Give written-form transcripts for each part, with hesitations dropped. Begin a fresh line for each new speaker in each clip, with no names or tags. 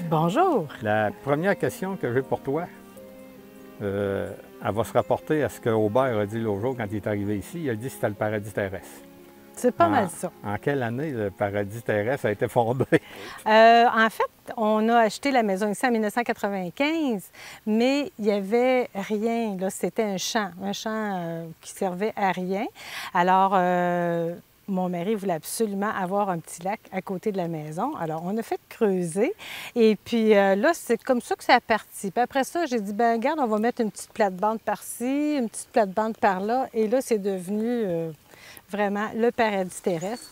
Bonjour.
La première question que j'ai pour toi, elle va se rapporter à ce que Aubert a dit l'autre jour quand il est arrivé ici. Il a dit que c'était le paradis terrestre.
C'est pas mal ça.
En quelle année le paradis terrestre a été fondé?
En fait, on a acheté la maison ici en 1995, mais il n'y avait rien. C'était un champ qui servait à rien. Alors, mon mari voulait absolument avoir un petit lac à côté de la maison. Alors, on a fait creuser. Et puis là, c'est comme ça que ça a parti. Puis après ça, j'ai dit, ben regarde, on va mettre une petite plate-bande par-ci, une petite plate-bande par-là. Et là, c'est devenu vraiment le paradis terrestre.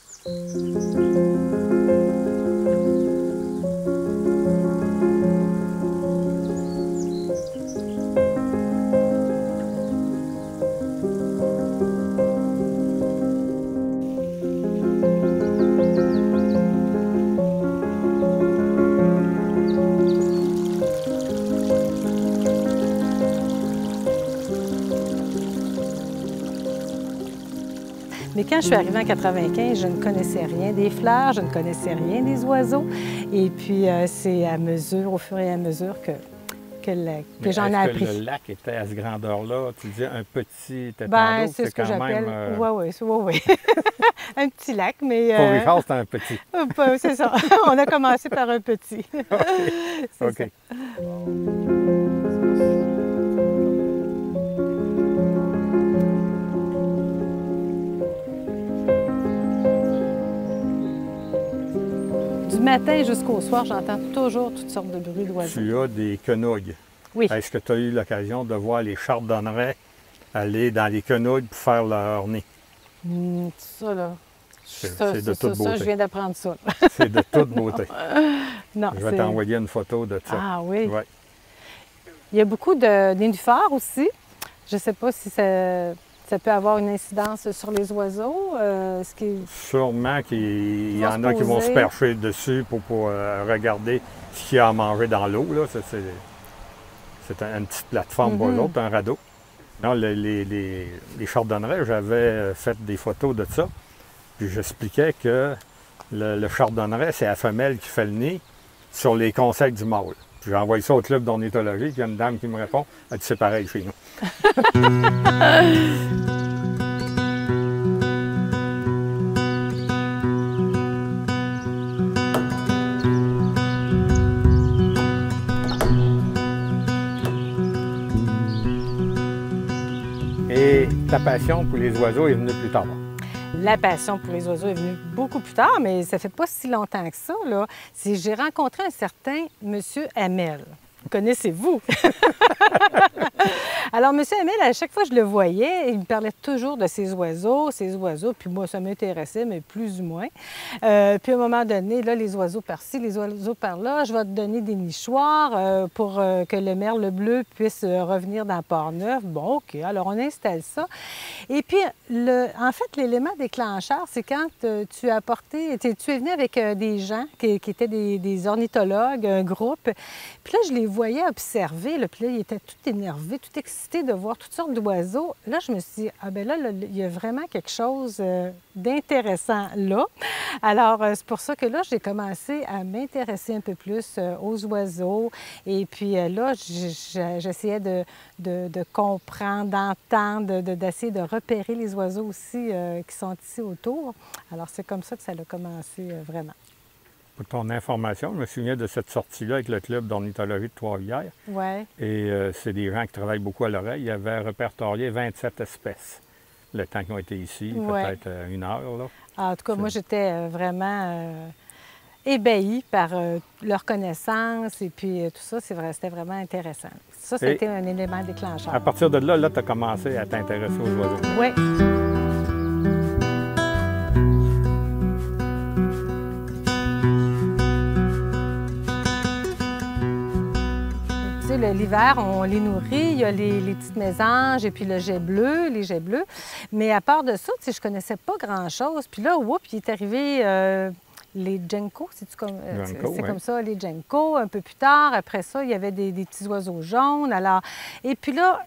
Mais quand je suis arrivée en 95, je ne connaissais rien des fleurs, je ne connaissais rien des oiseaux. Et puis, c'est à mesure, au fur et à mesure que j'en ai appris.
Est-ce que le lac était à cette grandeur-là? Tu disais un petit étendard
Ben,
d'eau,
c'est ce que j'appelle. Oui. Un petit lac, mais.
Pour Richard, c'était un petit.
C'est ça. On a commencé par un petit.
OK.
Ça. Du matin jusqu'au soir, j'entends toujours toutes sortes de bruits d'oiseaux.
Tu as des quenouilles.
Oui.
Est-ce que tu as eu l'occasion de voir les chardonnerets aller dans les quenouilles pour faire leur nid?
Ça, là.
C'est de toute beauté.
Ça, je viens d'apprendre ça.
C'est de toute beauté.
Non,
je vais t'envoyer une photo de ça.
Ah oui?
Ouais.
Il y a beaucoup de nénuphars aussi. Je ne sais pas si ça peut avoir une incidence sur les oiseaux.
Sûrement qu'il y en a qui vont se percher dessus pour regarder ce qu'il y a à manger dans l'eau. C'est une petite plateforme pour l'autre, un radeau. Non, les chardonnerets, j'avais fait des photos de ça. Puis j'expliquais que le chardonneret, c'est la femelle qui fait le nid sur les conseils du mâle. Puis j'ai envoyé ça au club d'ornithologie, puis il y a une dame qui me répond, elle dit c'est pareil chez nous. Et ta passion pour les oiseaux est venue plus tard?
La passion pour les oiseaux est venue beaucoup plus tard, mais ça fait pas si longtemps que ça. J'ai rencontré un certain Monsieur Hamel. Connaissez-vous? Alors, M. Hamel, à chaque fois que je le voyais, il me parlait toujours de ses oiseaux, puis moi, ça m'intéressait, mais plus ou moins. Puis à un moment donné, là, les oiseaux par-ci, les oiseaux par-là, je vais te donner des nichoirs pour que le merle bleu puisse revenir dans Port-Neuf. Bon, OK, alors on installe ça. Et puis, en fait, l'élément déclencheur, c'est quand tu es venu avec des gens qui étaient des ornithologues, un groupe, puis là, je les voyais observer, là, puis là, ils étaient tout énervés, tout excités de voir toutes sortes d'oiseaux. Là, je me suis dit, ah bien là, il y a vraiment quelque chose d'intéressant là. Alors, c'est pour ça que là, j'ai commencé à m'intéresser un peu plus aux oiseaux. Et puis là, j'essayais de comprendre, d'entendre, d'essayer de repérer les oiseaux aussi qui sont ici autour. Alors, c'est comme ça que ça a commencé vraiment.
Pour ton information, je me souviens de cette sortie-là avec le club d'ornithologie de Trois-Rivières.
Ouais.
Et c'est des gens qui travaillent beaucoup à l'oreille. Ils avaient répertorié 27 espèces le temps qu'ils ont été ici, peut-être une heure. Là.
En tout cas, moi, j'étais vraiment ébahie par leur connaissance et puis tout ça. C'était vraiment intéressant. Ça, c'était un élément déclencheur.
À partir de là, tu as commencé à t'intéresser aux oiseaux.
Oui. L'hiver, on les nourrit, il y a les petites mésanges et puis le jet bleu, les jets bleus. Mais à part de ça, je connaissais pas grand-chose. Puis là, il est arrivé les Jenko, c'est comme ça, les Jenko. Un peu plus tard, après ça, il y avait des petits oiseaux jaunes. Alors, et puis là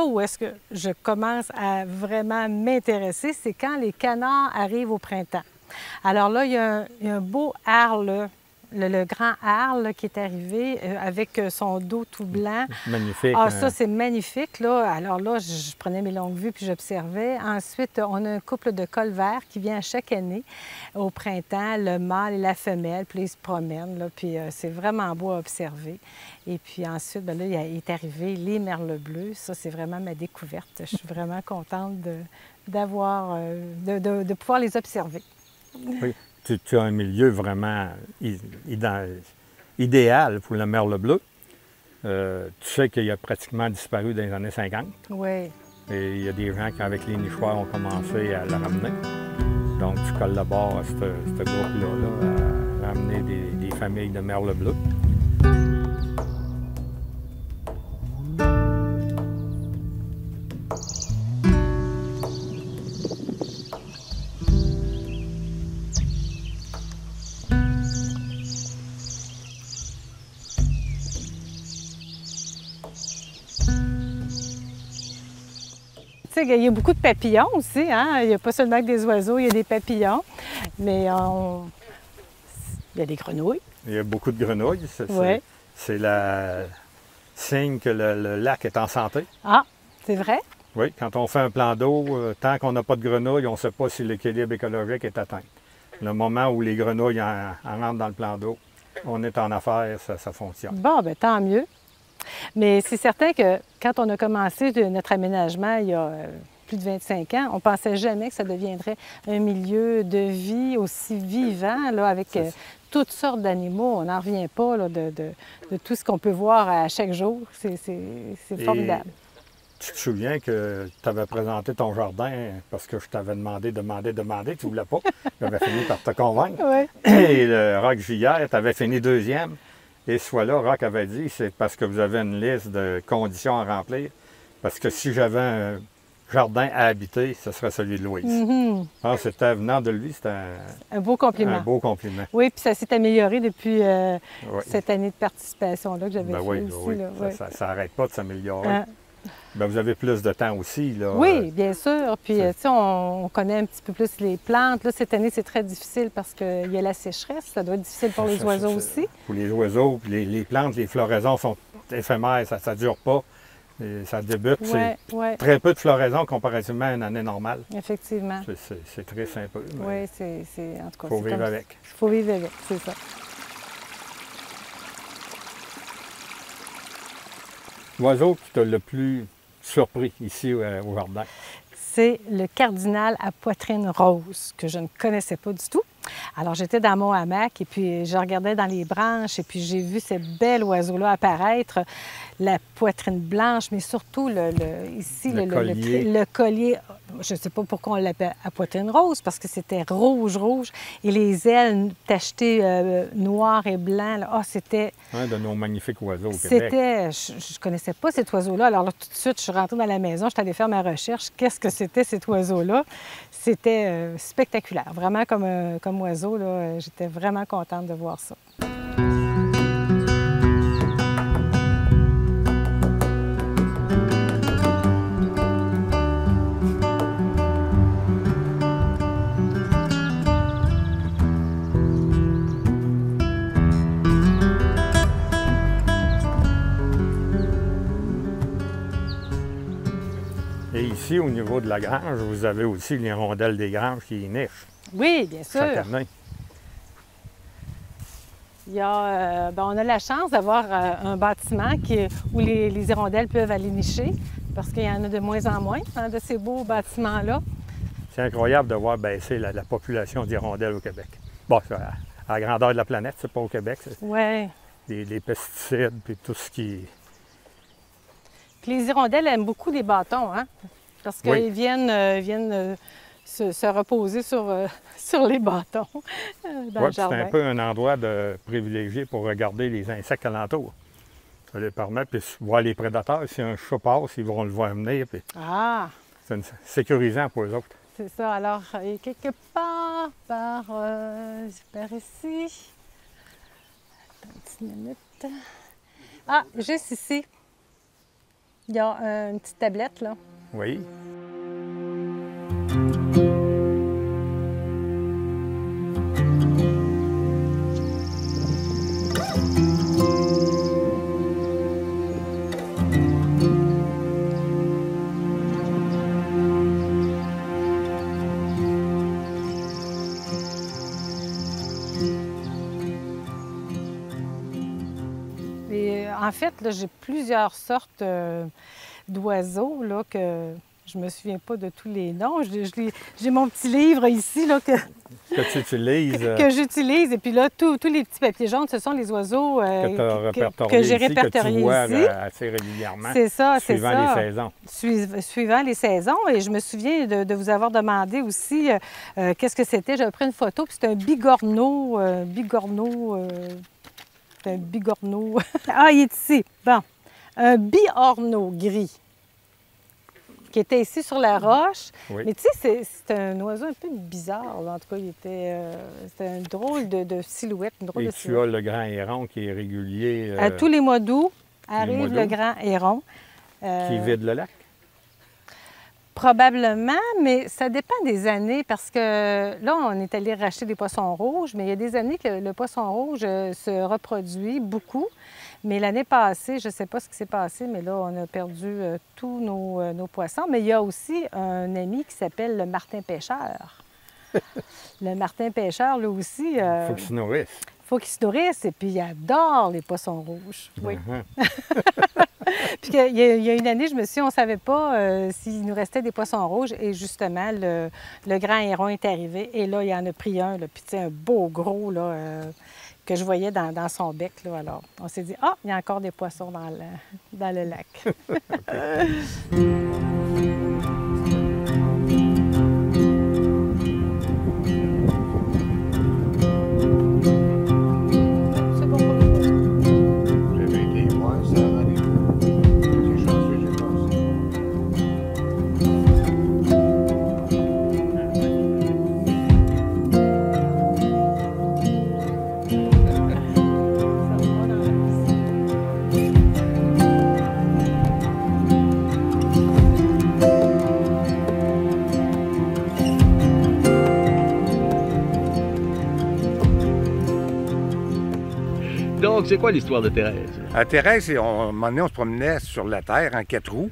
où est-ce que je commence à vraiment m'intéresser, c'est quand les canards arrivent au printemps. Alors là, il y a un beau harle le grand Arle qui est arrivé avec son dos tout blanc.
Magnifique.
Ah, ça, c'est magnifique, là. Alors là, je prenais mes longues vues puis j'observais. Ensuite, on a un couple de colverts qui vient chaque année au printemps, le mâle et la femelle, puis ils se promènent, là, puis c'est vraiment beau à observer. Et puis ensuite, bien là, il est arrivé les merles bleus. Ça, c'est vraiment ma découverte. Je suis vraiment contente de pouvoir les observer.
Oui. Tu as un milieu vraiment idéal pour le merle bleu. Tu sais qu'il a pratiquement disparu dans les années 50.
Oui.
Et il y a des gens qui, avec les nichoirs, ont commencé à le ramener. Donc, tu collabores à ce groupe-là, à ramener des familles de merle bleu.
Tu sais, il y a beaucoup de papillons aussi, hein? Il n'y a pas seulement que des oiseaux, il y a des papillons. Mais il y a des grenouilles.
Il y a beaucoup de grenouilles.
Oui.
C'est le signe que le lac est en santé.
Ah, c'est vrai?
Oui, quand on fait un plan d'eau, tant qu'on n'a pas de grenouilles, on ne sait pas si l'équilibre écologique est atteint. Le moment où les grenouilles en rentrent dans le plan d'eau, on est en affaires, ça fonctionne.
Bon, bien, tant mieux. Mais c'est certain que quand on a commencé notre aménagement il y a plus de 25 ans, on ne pensait jamais que ça deviendrait un milieu de vie aussi vivant, là, avec toutes sortes d'animaux. On n'en revient pas là, de tout ce qu'on peut voir à chaque jour. C'est formidable.
Tu te souviens que tu avais présenté ton jardin parce que je t'avais demandé, tu ne voulais pas. J'avais fini par te convaincre.
Oui.
Et le Roc Gillière, tu avais fini deuxième. Et ce fois-là, Roc avait dit, c'est parce que vous avez une liste de conditions à remplir. Parce que si j'avais un jardin à habiter, ce serait celui de Louise.
Mm-hmm.
Alors, c'était venant de lui, c'était
un beau compliment.
Un beau compliment.
Oui, puis ça s'est amélioré depuis
oui.
cette année de participation-là que j'avais fait
oui,
aussi.
Oui,
là.
ça n'arrête pas de s'améliorer. Bien, vous avez plus de temps aussi, là.
Oui, bien sûr. Puis, tu sais, on connaît un petit peu plus les plantes. Là, cette année, c'est très difficile parce qu'il y a la sécheresse. Ça doit être difficile pour les oiseaux aussi.
Pour les oiseaux, puis les plantes, les floraisons sont éphémères, ça ne dure pas. Et ça débute. C'est très peu de floraison comparativement à une année normale.
Effectivement.
C'est triste un peu.
Oui, c'est en tout cas.
Il faut vivre avec.
Il faut vivre avec, c'est ça.
L'oiseau qui t'a le plus surpris ici au jardin?
C'est le cardinal à poitrine rose, que je ne connaissais pas du tout. Alors, j'étais dans mon hamac et puis je regardais dans les branches et puis j'ai vu ce bel oiseau-là apparaître, la poitrine blanche, mais surtout le collier. Je ne sais pas pourquoi on l'appelle à poitrine rose, parce que c'était rouge et les ailes tachetées noir et blanc. Ah, c'était...
Un de nos magnifiques oiseaux au Québec.
Je ne connaissais pas cet oiseau-là. Alors là, tout de suite, je suis rentrée dans la maison, je suis allée faire ma recherche. Qu'est-ce que c'était cet oiseau-là? C'était spectaculaire. Vraiment comme oiseau, là, j'étais vraiment contente de voir ça.
Et ici, au niveau de la grange, vous avez aussi l'hirondelle des granges qui niche.
Oui, bien sûr.
Chaque année.
Il y a, on a la chance d'avoir un bâtiment où les hirondelles peuvent aller nicher, parce qu'il y en a de moins en moins de ces beaux bâtiments-là.
C'est incroyable de voir baisser la population d'hirondelles au Québec. Bon, à la grandeur de la planète, c'est pas au Québec.
Oui.
Les pesticides, puis tout ce qui...
Puis les hirondelles aiment beaucoup les bâtons, hein? Parce qu'ils viennent se reposer sur les bâtons dans le jardin.
C'est un peu un endroit privilégié pour regarder les insectes alentours. Ça les permet, puis voir les prédateurs. Si un chat passe, ils vont le voir venir. Puis c'est sécurisant pour eux autres.
C'est ça. Alors, il y a quelque part par ici. Attends une petite minute. Ah, juste ici. Il y a une petite tablette, là.
Oui.
En fait, là, j'ai plusieurs sortes d'oiseaux là, que je me souviens pas de tous les noms. J'ai mon petit livre ici là,
Que tu utilises.
que j'utilise. Et puis là, tous les petits papiers jaunes, ce sont les oiseaux que j'ai répertoriés
que tu vois
ici.
assez régulièrement.
C'est ça, c'est ça.
Suivant les saisons.
Suivant les saisons. Et je me souviens de vous avoir demandé aussi qu'est-ce que c'était. J'avais pris une photo, puis c'était un bigorneau. C'est un bigorneau. Ah, il est ici. Bon. Un biorneau gris qui était ici sur la roche.
Oui.
Mais tu sais, c'est un oiseau un peu bizarre. Là. En tout cas, c'était un drôle de silhouette. Une drôle
Et
de
tu
silhouette.
as le grand héron qui est régulier.
À tous les mois d'août arrive
mois
le
d'août.
grand héron.
Qui vide le lac.
Probablement, mais ça dépend des années parce que là, on est allé racheter des poissons rouges, mais il y a des années que le poisson rouge se reproduit beaucoup. Mais l'année passée, je ne sais pas ce qui s'est passé, mais là, on a perdu tous nos poissons. Mais il y a aussi un ami qui s'appelle le martin pêcheur. Le martin pêcheur, lui aussi...
Il faut qu'il se nourrisse.
faut qu'il se nourrisse et puis il adore les poissons rouges. Oui. Puis il y a une année, je me suis dit, on ne savait pas s'il nous restait des poissons rouges. Et justement, le grand héron est arrivé. Et là, il en a pris un. Là, puis tu sais, un beau gros là, que je voyais dans son bec. Là. Alors, on s'est dit, ah, il y a encore des poissons dans le lac. C'est bon pour les poissons.
J'ai été voir ça, j'ai chanceux, j'ai passé.
Ça va dans la piscine.
Donc, c'est quoi l'histoire de Thérèse?
À Thérèse, un moment donné, on se promenait sur la terre en 4 roues.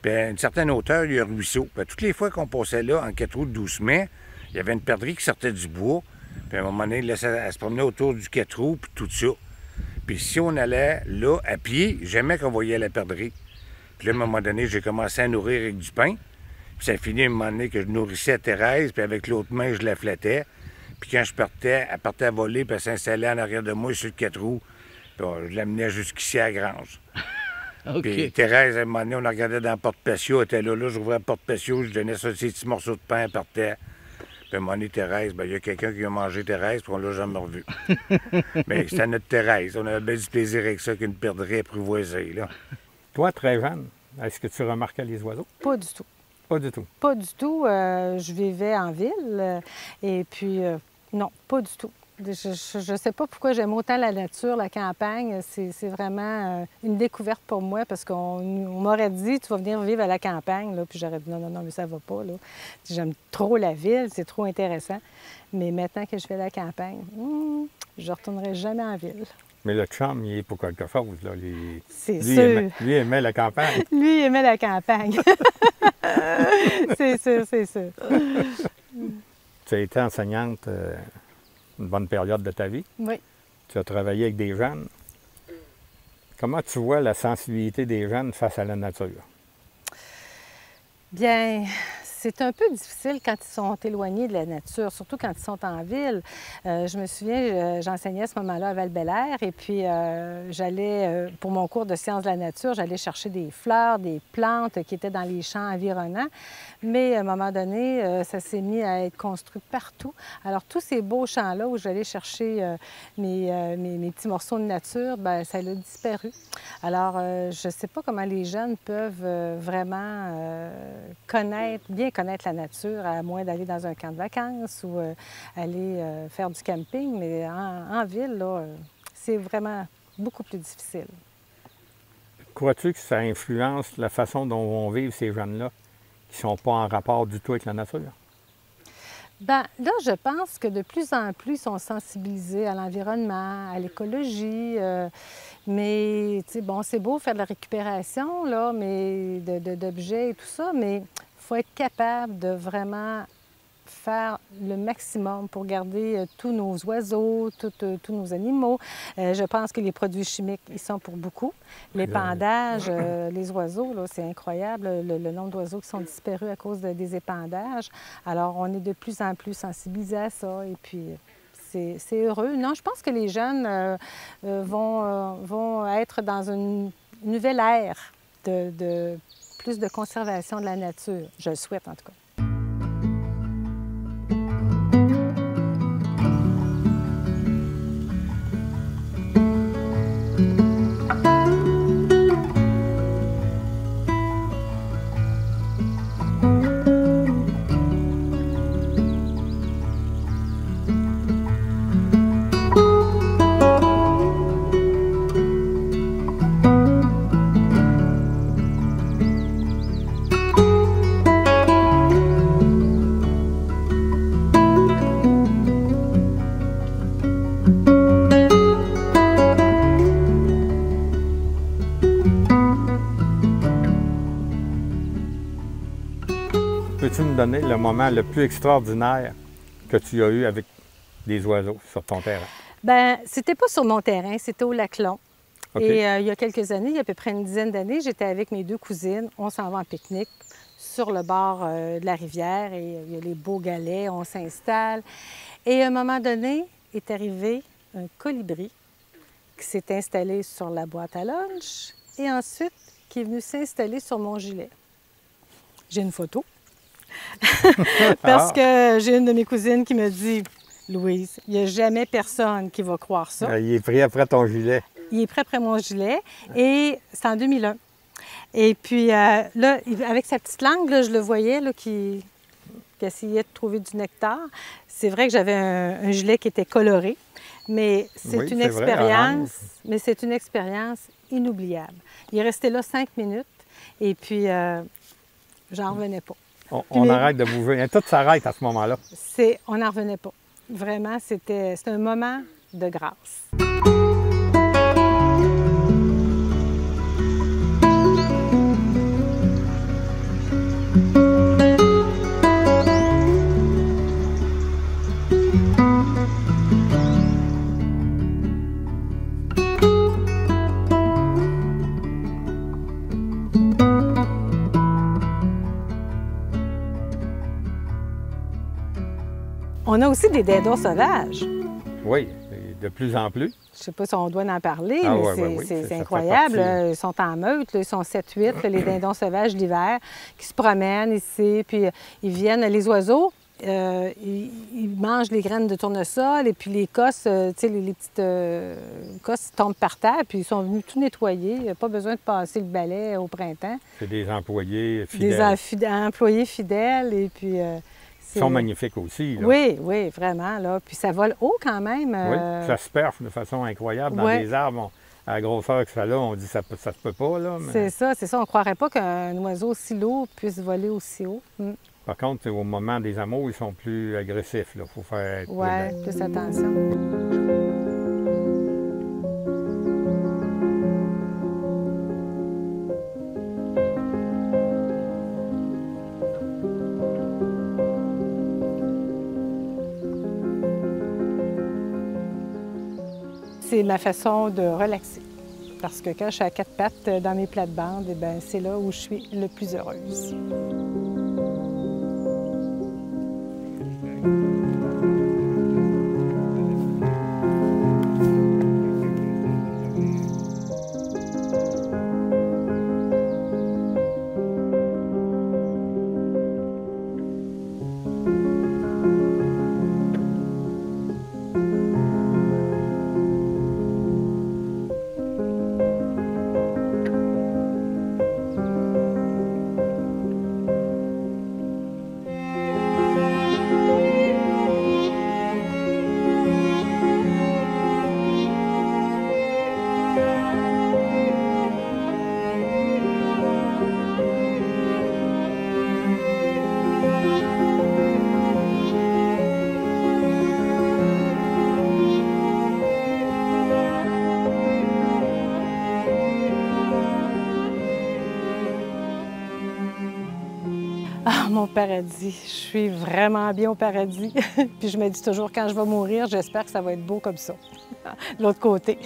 Puis à une certaine hauteur, il y a un ruisseau. Puis toutes les fois qu'on passait là en 4 roues doucement, il y avait une perdrix qui sortait du bois. Puis à un moment donné, elle se promenait autour du 4 roues, puis tout ça. Puis si on allait là, à pied, jamais qu'on voyait la perdrix. Puis là, à un moment donné, j'ai commencé à nourrir avec du pain. Puis ça a fini à un moment donné que je nourrissais Thérèse, puis avec l'autre main, je la flattais. Puis quand je partais, elle partait à voler, puis elle s'installait en arrière de moi sur le 4 roues. Puis je l'amenais jusqu'ici à la grange.
OK.
Puis Thérèse, à un moment donné, on la regardait dans la porte patio, elle était là, j'ouvrais la porte patio, je donnais ça, ces petits morceaux de pain, elle partait. Puis à un moment donné, Thérèse, bien, il y a quelqu'un qui a mangé Thérèse, puis on l'a jamais revu. Mais c'était notre Thérèse, on avait bien du plaisir avec ça qu'une perdrix apprivoisée, là.
Toi, très jeune, est-ce que tu remarquais les oiseaux?
Pas du tout.
Pas du tout.
Pas du tout. Je vivais en ville et puis non, pas du tout. Je ne sais pas pourquoi j'aime autant la nature, la campagne. C'est vraiment une découverte pour moi parce qu'on m'aurait dit tu vas venir vivre à la campagne. Là, puis j'aurais dit non, mais ça va pas. Là. J'aime trop la ville, c'est trop intéressant. Mais maintenant que je fais la campagne, je ne retournerai jamais en ville.
Mais le chum, il est pour quelque chose. Là.
C'est
Lui,
sûr.
Lui aimait la campagne.
Lui, il aimait la campagne. C'est sûr, c'est sûr.
Tu as été enseignante une bonne période de ta vie.
Oui.
Tu as travaillé avec des jeunes. Comment tu vois la sensibilité des jeunes face à la nature?
Bien, c'est un peu difficile quand ils sont éloignés de la nature, surtout quand ils sont en ville. Je me souviens, j'enseignais à ce moment-là à Val-Bélair et puis j'allais, pour mon cours de sciences de la nature, j'allais chercher des fleurs, des plantes qui étaient dans les champs environnants. Mais à un moment donné, ça s'est mis à être construit partout. Alors, tous ces beaux champs-là où j'allais chercher mes petits morceaux de nature, bien, ça a disparu. Alors, je ne sais pas comment les jeunes peuvent vraiment bien connaître la nature, à moins d'aller dans un camp de vacances ou aller faire du camping. Mais en ville, là, c'est vraiment beaucoup plus difficile.
Crois-tu que ça influence la façon dont vont vivre ces jeunes-là qui ne sont pas en rapport du tout avec la nature?
Bien, là, je pense que de plus en plus, ils sont sensibilisés à l'environnement, à l'écologie. Mais, tu sais, bon, c'est beau faire de la récupération, là, mais d'objets et tout ça, mais il faut être capable de vraiment faire le maximum pour garder tous nos oiseaux, tous nos animaux. Je pense que les produits chimiques, ils sont pour beaucoup. L'épandage, les oiseaux, c'est incroyable, le nombre d'oiseaux qui sont disparus à cause des épandages. Alors, on est de plus en plus sensibilisés à ça et puis c'est heureux. Non, je pense que les jeunes vont être dans une nouvelle ère de plus de conservation de la nature. Je le souhaite, en tout cas.
Peux-tu nous donner le moment le plus extraordinaire que tu as eu avec des oiseaux sur ton terrain?
Bien, c'était pas sur mon terrain, c'était au lac Long.
OK.
Et il y a quelques années, il y a à peu près une dizaine d'années, j'étais avec mes deux cousines. On s'en va en pique-nique sur le bord de la rivière et il y a les beaux galets, on s'installe. Et à un moment donné, est arrivé un colibri qui s'est installé sur la boîte à lunch et ensuite qui est venu s'installer sur mon gilet. J'ai une photo. Parce que j'ai une de mes cousines qui me dit « Louise, il n'y a jamais personne qui va croire ça. »
Il est pris après ton gilet.
Il est prêt après mon gilet et c'est en 2001. Et puis là, avec sa petite langue, là, je le voyais là, qui essayait de trouver du nectar. C'est vrai que j'avais un gilet qui était coloré, mais c'est
Oui,
une
c'est vrai,
expérience,
orange.
mais c'est une expérience inoubliable. Il est resté là 5 minutes et puis j'en revenais pas.
On arrête de bouger. Tout s'arrête à ce moment-là.
On n'en revenait pas. Vraiment, c'était un moment de grâce. On a aussi des dindons sauvages.
Oui, de plus en plus.
Je ne sais pas si on doit en parler,
Ah
mais
ouais, ouais, oui,
c'est
ça fait
incroyable.
partie.
Ils sont en meute, là, ils sont 7-8, les dindons sauvages l'hiver, qui se promènent ici, puis ils viennent, les oiseaux, ils mangent les graines de tournesol, et puis les cosses, tu sais, les petites cosses tombent par terre, puis ils sont venus tout nettoyer. Il n'y a pas besoin de passer le balai au printemps.
C'est des employés fidèles.
Des employés fidèles, et puis...
Ils sont magnifiques aussi. Là.
Oui, oui, vraiment. Là. Puis ça vole haut quand même.
Oui, ça se perce de façon incroyable dans des arbres. À la grosseur que ça a, on dit que ça se peut pas. Là. Mais...
C'est ça. On ne croirait pas qu'un oiseau aussi lourd puisse voler aussi haut.
Par contre, au moment des amours, ils sont plus agressifs. Il faut faire
plus attention. C'est ma façon de relaxer. Parce que quand je suis à 4 pattes dans mes plates-bandes, eh bien, c'est là où je suis le plus heureuse. Ah, mon paradis, je suis vraiment bien au paradis. Puis je me dis toujours, quand je vais mourir, j'espère que ça va être beau comme ça, de l'autre côté.